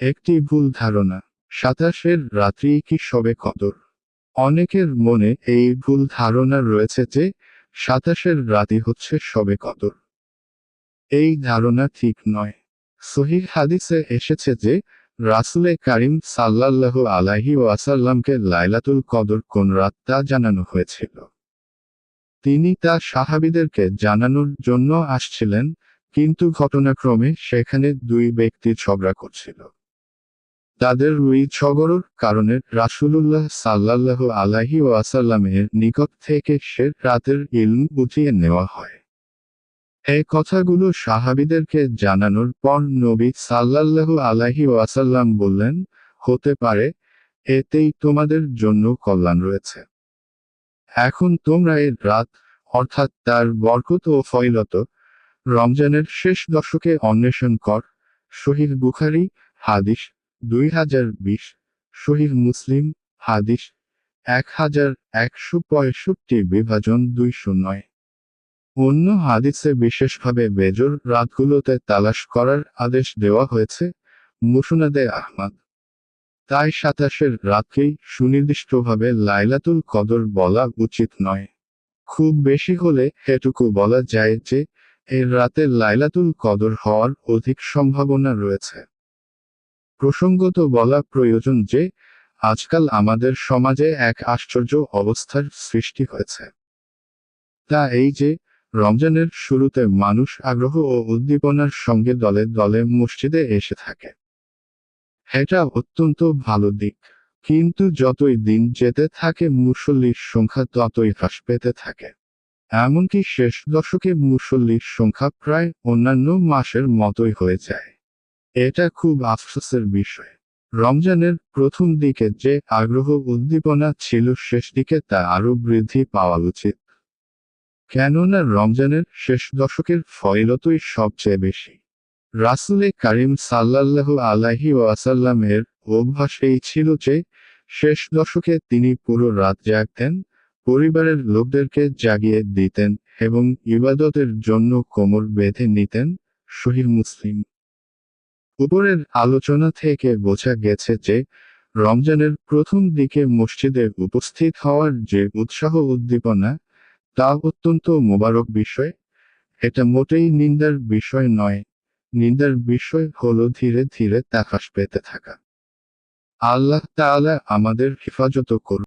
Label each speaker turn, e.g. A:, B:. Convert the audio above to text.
A: একটি ভুল ধারণা, 27-এর রাত্রি কি শবে কদর? অনেকের মনে এই ভুল ধারণা রয়েছে যে 27-এর রাতই হচ্ছে শবে কদর। এই ধারণা ঠিক নয়। সহিহ হাদিসে এসেছে যে রাসূলে কারীম সাল্লাল্লাহু আলাইহি ওয়াসাল্লামকে লাইলাতুল কদর কোন রাত তা জানানো হয়েছিল। তিনি তা সাহাবীদেরকে জানানোর জন্য আসছিলেন, কিন্তু ঘটনাক্রমে সেখানে দুই ব্যক্তি ঝগড়া করছিল। তাদের ওই ঝগড়ার কারণে রাসূলুল্লাহ সাল্লাল্লাহু আলাইহি ওয়াসাল্লামের নিকট থেকে সে রাতের ইলম উঠিয়ে নেওয়া হয়। এই কথাগুলো সাহাবীদেরকে জানানোর পর নবী সাল্লাল্লাহু আলাইহি ওয়াসাল্লাম বললেন, হতে পারে এতেই তোমাদের জন্য কল্যাণ রয়েছে। এখন তোমরা এর রাত, অর্থাৎ তার বরকত ও ফজিলত, রমজানের শেষ দশকে অন্বেষণ কর। সহিহ বুখারী হাদিস 2020, সহিহ মুসলিম হাদিস 1165/209। অন্য হাদিসে বিশেষভাবে বেজোর রাতগুলোতে তালাশ করার আদেশ দেওয়া হয়েছে, মুসনাদে আহমদ। তাই 27-এর রাতকেই সুনির্দিষ্টভাবে লাইলাতুল কদর বলা উচিত নয়। খুব বেশি হলে এটুকু বলা যায় যে এর রাতে লাইলাতুল কদর হওয়ার অধিক সম্ভাবনা রয়েছে। প্রসঙ্গত বলা প্রয়োজন যে আজকাল আমাদের সমাজে এক আশ্চর্য অবস্থার সৃষ্টি হয়েছে। তা এই যে রমজানের শুরুতে মানুষ আগ্রহ ও উদ্দীপনার সঙ্গে দলে দলে মসজিদে এসে থাকে। এটা অত্যন্ত ভালো দিক। কিন্তু যতই দিন যেতে থাকে মুসল্লির সংখ্যা ততই হ্রাস পেতে থাকে। এমনকি শেষ দশকে মুসল্লির সংখ্যা প্রায় অন্যান্য মাসের মতোই হয়ে যায়। এটা খুব আফসোসের বিষয়। রমজানের প্রথম দিকে যে আগ্রহ উদ্দীপনা ছিল শেষ দিকে তা আরও বৃদ্ধি পাওয়া উচিত। কেননা রমজানের শেষ দশকের ফজিলতই সবচেয়ে বেশি। রাসূলে কারীম সাল্লাল্লাহু আলাইহি ওয়াসাল্লামের অভ্যাস এই ছিল যে শেষ দশকে তিনি পুরো রাত জাগতেন, পরিবারের লোকদেরকে জাগিয়ে দিতেন এবং ইবাদতের জন্য কোমর বেঁধে নিতেন। সহিহ মুসলিম। উপরের আলোচনা থেকে বোঝা গেছে যে রমজানের প্রথম দিকে মসজিদে উপস্থিত হওয়ার যে উৎসাহ উদ্দীপনা, তা অত্যন্ত মোবারক বিষয়। এটা মোটেই নিন্দার বিষয় নয়। নিন্দার বিষয় হলো ধীরে ধীরে তা হ্রাস পেতে থাকা। আল্লাহ তাআলা আমাদের হেফাজত করুন।